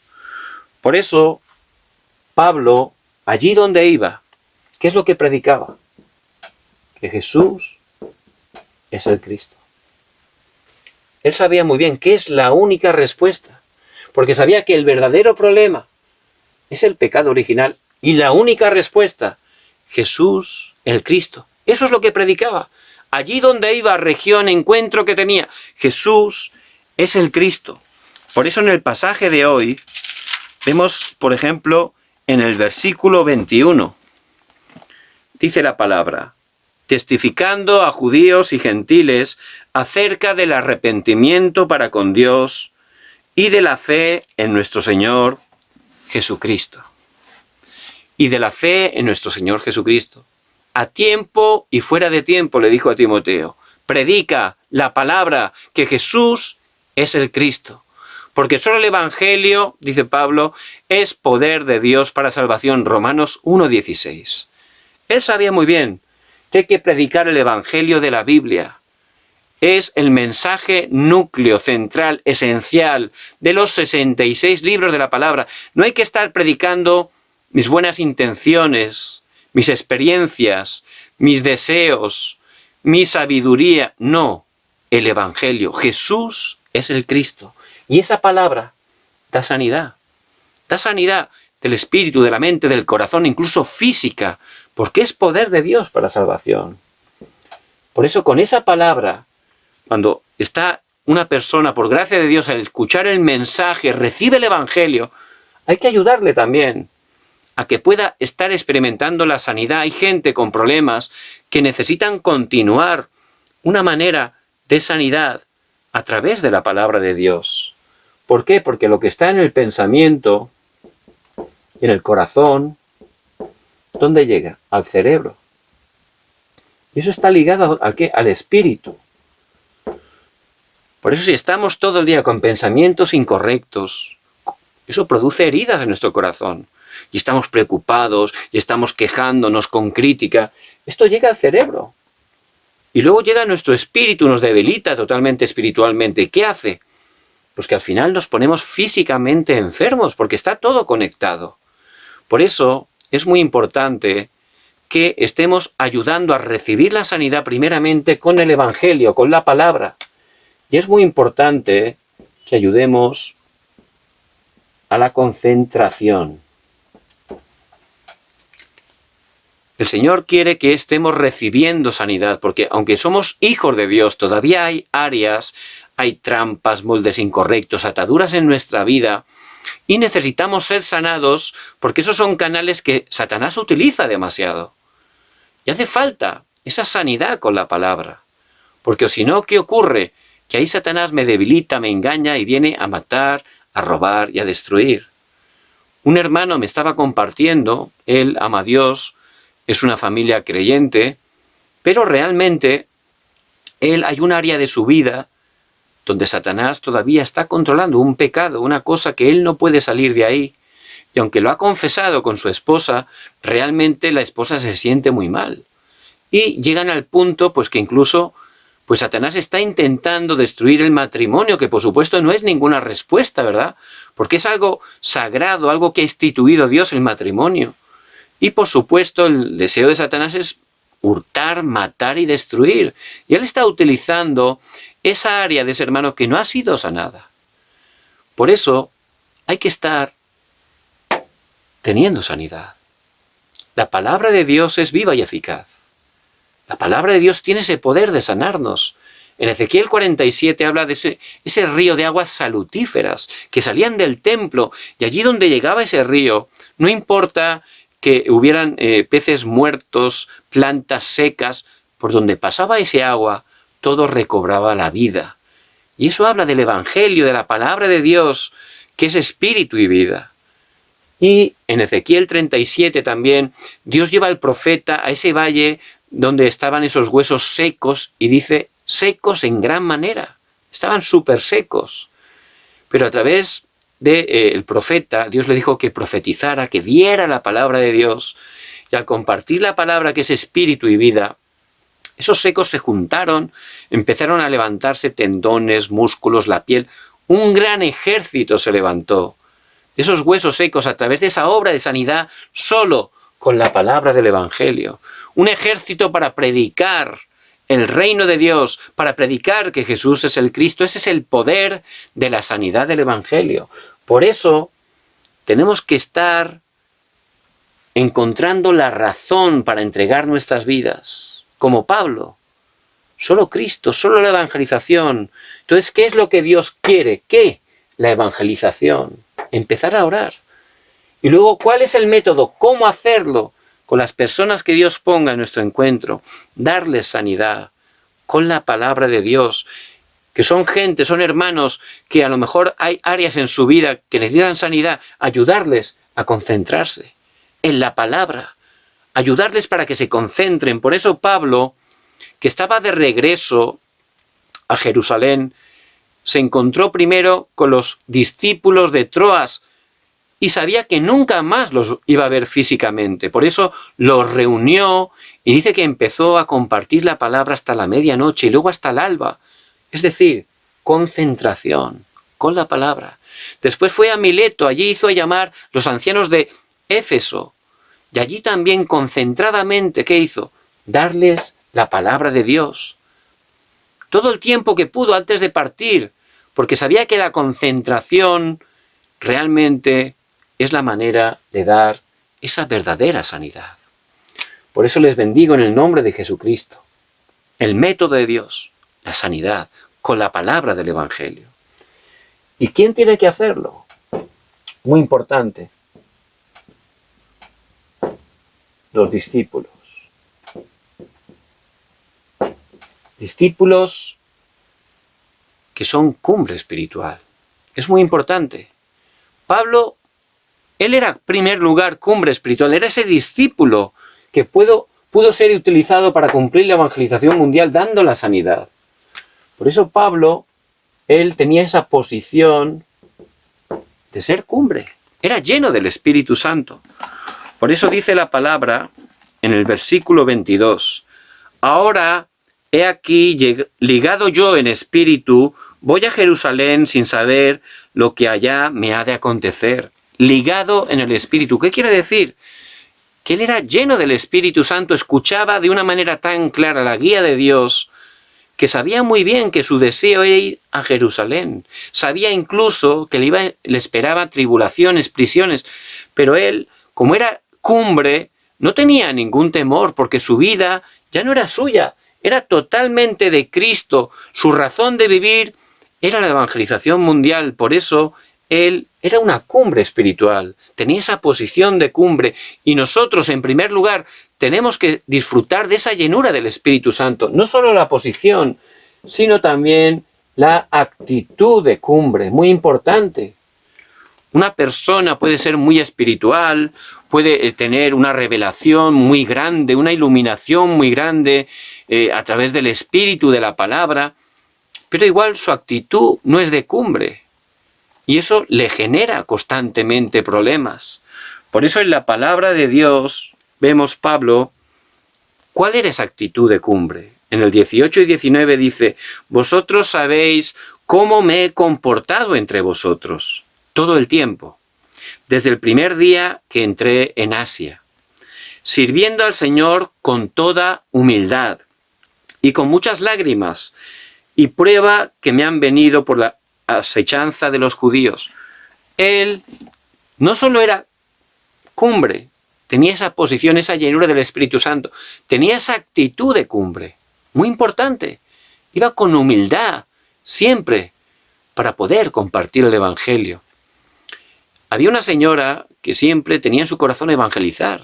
Por eso, Pablo, allí donde iba, ¿qué es lo que predicaba? Que Jesús es el Cristo. Él sabía muy bien que es la única respuesta, porque sabía que el verdadero problema es el pecado original y la única respuesta, Jesús, el Cristo. Eso es lo que predicaba. Allí donde iba, región, encuentro que tenía, Jesús es el Cristo. Por eso en el pasaje de hoy vemos, por ejemplo, en el versículo 21, dice la palabra: testificando a judíos y gentiles acerca del arrepentimiento para con Dios y de la fe en nuestro Señor Jesucristo. Y de la fe en nuestro Señor Jesucristo. A tiempo y fuera de tiempo, le dijo a Timoteo, predica la palabra que Jesús es el Cristo. Porque solo el Evangelio, dice Pablo, es poder de Dios para salvación. Romanos 1:16. Él sabía muy bien que hay que predicar el Evangelio de la Biblia. Es el mensaje núcleo, central, esencial de los 66 libros de la palabra. No hay que estar predicando mis buenas intenciones, mis experiencias, mis deseos, mi sabiduría. No, el Evangelio. Jesús es el Cristo. Y esa palabra da sanidad. Da sanidad del espíritu, de la mente, del corazón, incluso física, porque es poder de Dios para salvación. Por eso con esa palabra, cuando está una persona, por gracia de Dios, al escuchar el mensaje, recibe el Evangelio, hay que ayudarle también a que pueda estar experimentando la sanidad. Hay gente con problemas que necesitan continuar una manera de sanidad a través de la palabra de Dios. ¿Por qué? Porque lo que está en el pensamiento, en el corazón, ¿dónde llega? Al cerebro. Y eso está ligado ¿a qué? Al espíritu. Por eso si estamos todo el día con pensamientos incorrectos, eso produce heridas en nuestro corazón. Y estamos preocupados, y estamos quejándonos con crítica. Esto llega al cerebro. Y luego llega a nuestro espíritu, nos debilita totalmente espiritualmente. ¿Qué hace? Pues que al final nos ponemos físicamente enfermos, porque está todo conectado. Por eso es muy importante que estemos ayudando a recibir la sanidad primeramente con el Evangelio, con la palabra. Y es muy importante que ayudemos a la concentración. El Señor quiere que estemos recibiendo sanidad, porque aunque somos hijos de Dios, todavía hay áreas, hay trampas, moldes incorrectos, ataduras en nuestra vida, y necesitamos ser sanados, porque esos son canales que Satanás utiliza demasiado. Y hace falta esa sanidad con la palabra, porque si no, ¿qué ocurre? Que ahí Satanás me debilita, me engaña y viene a matar, a robar y a destruir. Un hermano me estaba compartiendo, él ama a Dios, es una familia creyente, pero realmente hay un área de su vida donde Satanás todavía está controlando un pecado, una cosa que él no puede salir de ahí. Y aunque lo ha confesado con su esposa, realmente la esposa se siente muy mal. Y llegan al punto pues que incluso pues Satanás está intentando destruir el matrimonio, que por supuesto no es ninguna respuesta, ¿verdad? Porque es algo sagrado, algo que ha instituido Dios, el matrimonio. Y por supuesto el deseo de Satanás es hurtar, matar y destruir. Y él está utilizando esa área de ese hermano que no ha sido sanada. Por eso hay que estar teniendo sanidad. La palabra de Dios es viva y eficaz. La palabra de Dios tiene ese poder de sanarnos. En Ezequiel 47 habla de ese río de aguas salutíferas que salían del templo, y allí donde llegaba ese río, no importa que hubieran peces muertos, plantas secas, por donde pasaba ese agua, todo recobraba la vida. Y eso habla del Evangelio, de la palabra de Dios, que es espíritu y vida. Y en Ezequiel 37 también, Dios lleva al profeta a ese valle donde estaban esos huesos secos, y dice, secos en gran manera. Estaban súper secos. Pero a través del profeta, Dios le dijo que profetizara, que diera la palabra de Dios. Y al compartir la palabra, que es espíritu y vida, esos secos se juntaron, empezaron a levantarse tendones, músculos, la piel. Un gran ejército se levantó. Esos huesos secos, a través de esa obra de sanidad, solo con la palabra del Evangelio. Un ejército para predicar el reino de Dios, para predicar que Jesús es el Cristo. Ese es el poder de la sanidad del Evangelio. Por eso tenemos que estar encontrando la razón para entregar nuestras vidas. Como Pablo, solo Cristo, solo la evangelización. Entonces, ¿qué es lo que Dios quiere? ¿Qué? La evangelización. Empezar a orar. Y luego, ¿cuál es el método? ¿Cómo hacerlo? Con las personas que Dios ponga en nuestro encuentro. Darles sanidad con la palabra de Dios. Que son gente, son hermanos que a lo mejor hay áreas en su vida que necesitan sanidad. Ayudarles a concentrarse en la palabra. Ayudarles para que se concentren. Por eso Pablo, que estaba de regreso a Jerusalén, se encontró primero con los discípulos de Troas y sabía que nunca más los iba a ver físicamente. Por eso los reunió y dice que empezó a compartir la palabra hasta la medianoche y luego hasta el alba. Es decir, concentración con la palabra. Después fue a Mileto, allí hizo llamar los ancianos de Éfeso. Y allí también concentradamente, ¿qué hizo? Darles la palabra de Dios. Todo el tiempo que pudo antes de partir, porque sabía que la concentración realmente es la manera de dar esa verdadera sanidad. Por eso les bendigo en el nombre de Jesucristo. El método de Dios, la sanidad, con la palabra del Evangelio. ¿Y quién tiene que hacerlo? Muy importante. Los discípulos. Discípulos que son cumbre espiritual. Es muy importante. Pablo, él era en primer lugar cumbre espiritual, era ese discípulo que pudo ser utilizado para cumplir la evangelización mundial dando la sanidad. Por eso Pablo él tenía esa posición de ser cumbre. Era lleno del Espíritu Santo. Por eso dice la palabra en el versículo 22, ahora he aquí ligado yo en espíritu, voy a Jerusalén sin saber lo que allá me ha de acontecer. Ligado en el Espíritu. ¿Qué quiere decir? Que él era lleno del Espíritu Santo, escuchaba de una manera tan clara la guía de Dios, que sabía muy bien que su deseo era ir a Jerusalén. Sabía incluso que le esperaba tribulaciones, prisiones, pero él, como era cumbre, no tenía ningún temor, porque su vida ya no era suya, era totalmente de Cristo. Su razón de vivir era la evangelización mundial. Por eso él era una cumbre espiritual, tenía esa posición de cumbre, y nosotros, en primer lugar, tenemos que disfrutar de esa llenura del Espíritu Santo, no solo la posición, sino también la actitud de cumbre, muy importante. Una persona puede ser muy espiritual, puede tener una revelación muy grande, una iluminación muy grande a través del Espíritu, de la palabra, pero igual su actitud no es de cumbre. Y eso le genera constantemente problemas. Por eso en la palabra de Dios vemos, Pablo, ¿cuál era esa actitud de cumbre? En el 18 y 19 dice, vosotros sabéis cómo me he comportado entre vosotros todo el tiempo, desde el primer día que entré en Asia, sirviendo al Señor con toda humildad y con muchas lágrimas y prueba que me han venido por la asechanza de los judíos. Él no solo era cumbre, tenía esa posición, esa llenura del Espíritu Santo, tenía esa actitud de cumbre, muy importante. Iba con humildad, siempre, para poder compartir el Evangelio. Había una señora que siempre tenía en su corazón evangelizar.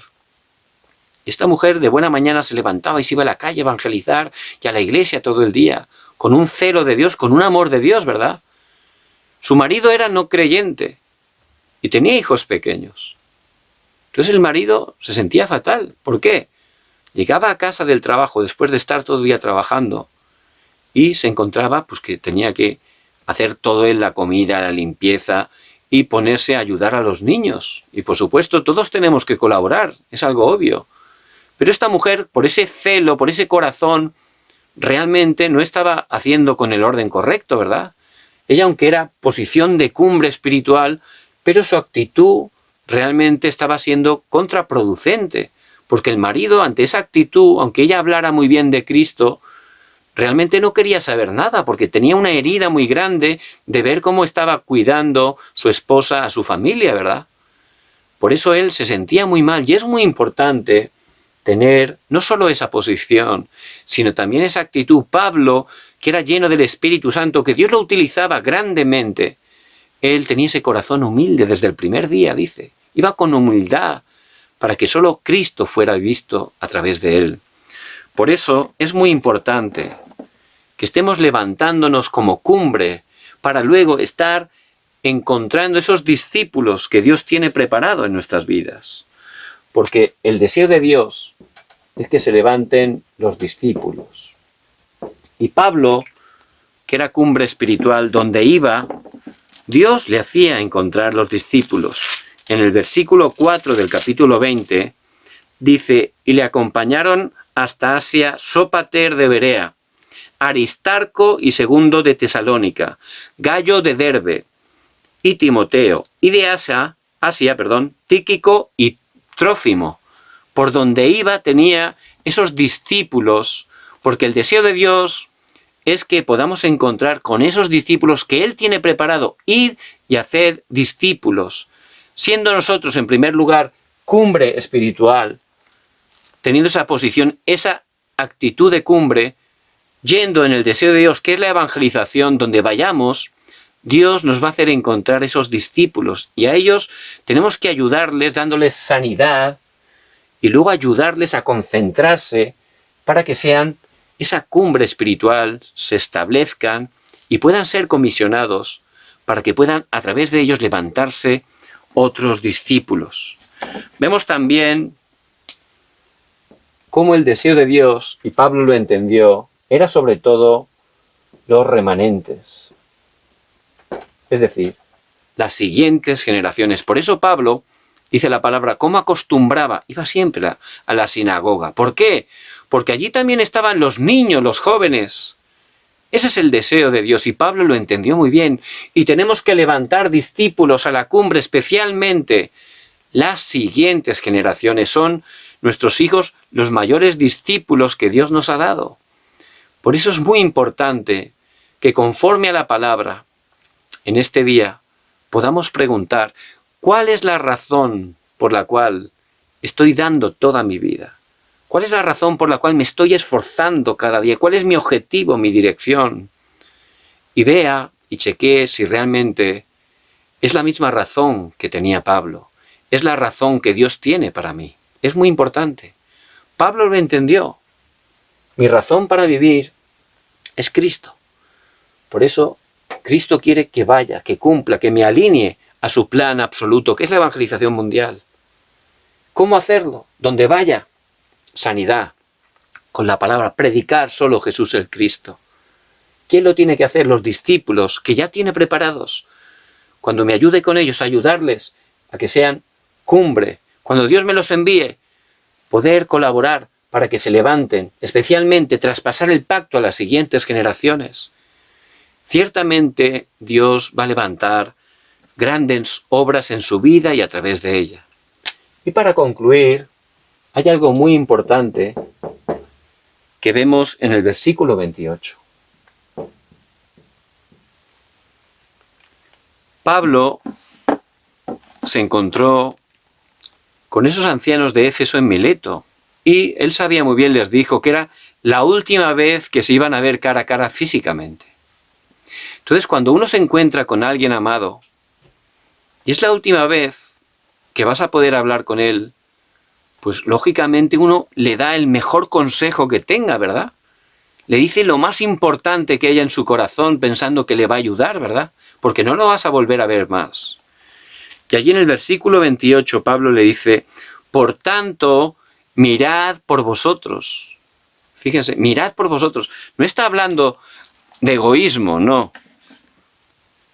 Esta mujer de buena mañana se levantaba y se iba a la calle a evangelizar y a la iglesia todo el día, con un celo de Dios, con un amor de Dios, ¿verdad? Su marido era no creyente y tenía hijos pequeños. Entonces el marido se sentía fatal. ¿Por qué? Llegaba a casa del trabajo después de estar todo el día trabajando y se encontraba pues que tenía que hacer todo él, la comida, la limpieza y ponerse a ayudar a los niños. Y por supuesto todos tenemos que colaborar, es algo obvio. Pero esta mujer, por ese celo, por ese corazón, realmente no estaba haciendo con el orden correcto, ¿verdad? Ella, aunque era posición de cumbre espiritual, pero su actitud realmente estaba siendo contraproducente, porque el marido, ante esa actitud, aunque ella hablara muy bien de Cristo, realmente no quería saber nada, porque tenía una herida muy grande de ver cómo estaba cuidando su esposa a su familia, ¿verdad? Por eso él se sentía muy mal, y es muy importante tener no solo esa posición, sino también esa actitud. Pablo, que era lleno del Espíritu Santo, que Dios lo utilizaba grandemente, él tenía ese corazón humilde desde el primer día, dice. Iba con humildad para que solo Cristo fuera visto a través de él. Por eso es muy importante que estemos levantándonos como cumbre para luego estar encontrando esos discípulos que Dios tiene preparado en nuestras vidas. Porque el deseo de Dios es que se levanten los discípulos. Y Pablo, que era cumbre espiritual, donde iba, Dios le hacía encontrar los discípulos. En el versículo 4 del capítulo 20, dice, y le acompañaron hasta Asia Sópater de Berea, Aristarco y Segundo de Tesalónica, Gayo de Derbe y Timoteo, y de Asia, Tíquico y Trófimo. Por donde iba tenía esos discípulos, porque el deseo de Dios es que podamos encontrar con esos discípulos que Él tiene preparado. Id y haced discípulos, siendo nosotros en primer lugar cumbre espiritual, teniendo esa posición, esa actitud de cumbre, yendo en el deseo de Dios, que es la evangelización. Donde vayamos, Dios nos va a hacer encontrar esos discípulos, y a ellos tenemos que ayudarles dándoles sanidad y luego ayudarles a concentrarse para que sean esa cumbre espiritual, se establezcan y puedan ser comisionados para que puedan a través de ellos levantarse otros discípulos. Vemos también cómo el deseo de Dios, y Pablo lo entendió, era sobre todo los remanentes. es decir, las siguientes generaciones. Por eso Pablo dice la palabra, ¿cómo acostumbraba? Iba siempre a la sinagoga. ¿Por qué? Porque allí también estaban los niños, los jóvenes. Ese es el deseo de Dios y Pablo lo entendió muy bien. Y tenemos que levantar discípulos a la cumbre, especialmente las siguientes generaciones. Son nuestros hijos los mayores discípulos que Dios nos ha dado. Por eso es muy importante que conforme a la palabra, en este día, podamos preguntar, ¿cuál es la razón por la cual estoy dando toda mi vida? ¿Cuál es la razón por la cual me estoy esforzando cada día? ¿Cuál es mi objetivo, mi dirección? Y vea y chequee si realmente es la misma razón que tenía Pablo. Es la razón que Dios tiene para mí. Es muy importante. Pablo lo entendió. Mi razón para vivir es Cristo. Por eso Cristo quiere que vaya, que cumpla, que me alinee a su plan absoluto, que es la evangelización mundial. ¿Cómo hacerlo? Donde vaya, sanidad, con la palabra, predicar solo Jesús el Cristo. ¿Quién lo tiene que hacer? Los discípulos, que ya tiene preparados. Cuando me ayude con ellos, ayudarles a que sean cumbre. Cuando Dios me los envíe, poder colaborar para que se levanten, especialmente traspasar el pacto a las siguientes generaciones. Ciertamente Dios va a levantar grandes obras en su vida y a través de ella. Y para concluir, hay algo muy importante que vemos en el versículo 28. Pablo se encontró con esos ancianos de Éfeso en Mileto y él sabía muy bien, les dijo que era la última vez que se iban a ver cara a cara físicamente. Entonces, cuando uno se encuentra con alguien amado y es la última vez que vas a poder hablar con él, pues lógicamente uno le da el mejor consejo que tenga, ¿verdad? Le dice lo más importante que haya en su corazón pensando que le va a ayudar, ¿verdad? Porque no lo vas a volver a ver más. Y allí en el versículo 28 Pablo le dice, por tanto, mirad por vosotros. Fíjense, mirad por vosotros. No está hablando de egoísmo, no.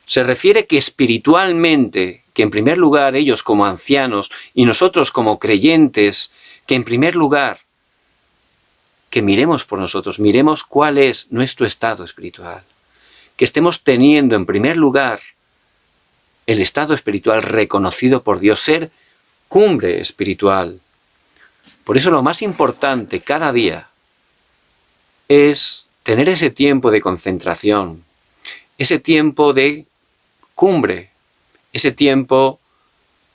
Se refiere que espiritualmente, que en primer lugar ellos como ancianos y nosotros como creyentes, que en primer lugar, que miremos por nosotros, miremos cuál es nuestro estado espiritual. Que estemos teniendo en primer lugar el estado espiritual reconocido por Dios, ser cumbre espiritual. Por eso lo más importante cada día es tener ese tiempo de concentración, ese tiempo de cumbre, ese tiempo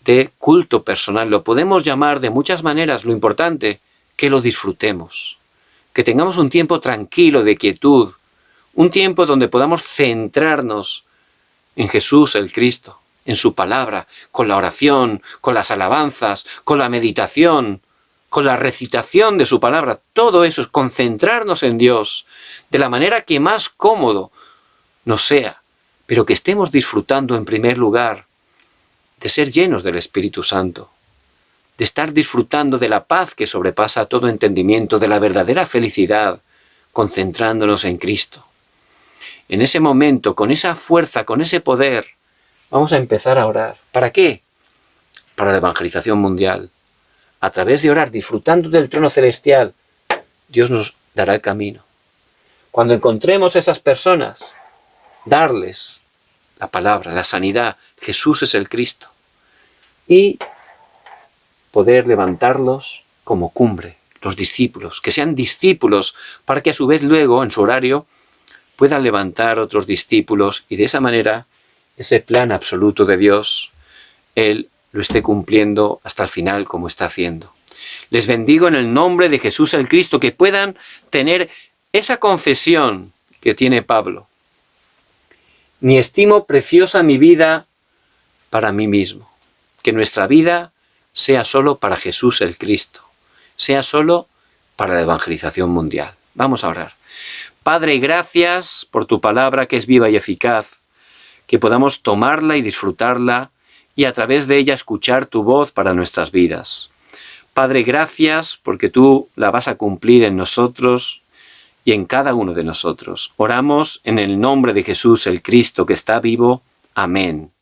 de culto personal. Lo podemos llamar de muchas maneras, lo importante, que lo disfrutemos, que tengamos un tiempo tranquilo de quietud, un tiempo donde podamos centrarnos en Jesús el Cristo, en su palabra, con la oración, con las alabanzas, con la meditación, con la recitación de su palabra. Todo eso es concentrarnos en Dios de la manera que más cómodo nos sea, pero que estemos disfrutando en primer lugar de ser llenos del Espíritu Santo, de estar disfrutando de la paz que sobrepasa todo entendimiento, de la verdadera felicidad, concentrándonos en Cristo. En ese momento, con esa fuerza, con ese poder, vamos a empezar a orar. ¿Para qué? Para la evangelización mundial. A través de orar, disfrutando del trono celestial, Dios nos dará el camino. Cuando encontremos a esas personas, darles la palabra, la sanidad, Jesús es el Cristo. Y poder levantarlos como cumbre, los discípulos, que sean discípulos, para que a su vez luego, en su horario, puedan levantar otros discípulos y de esa manera ese plan absoluto de Dios, Él lo esté cumpliendo hasta el final como está haciendo. Les bendigo en el nombre de Jesús el Cristo, que puedan tener esa confesión que tiene Pablo. Ni estimo preciosa mi vida para mí mismo. Que nuestra vida sea solo para Jesús el Cristo, sea solo para la evangelización mundial. Vamos a orar. Padre, gracias por tu palabra que es viva y eficaz, que podamos tomarla y disfrutarla y a través de ella escuchar tu voz para nuestras vidas. Padre, gracias porque tú la vas a cumplir en nosotros y en cada uno de nosotros. Oramos en el nombre de Jesús el Cristo que está vivo. Amén.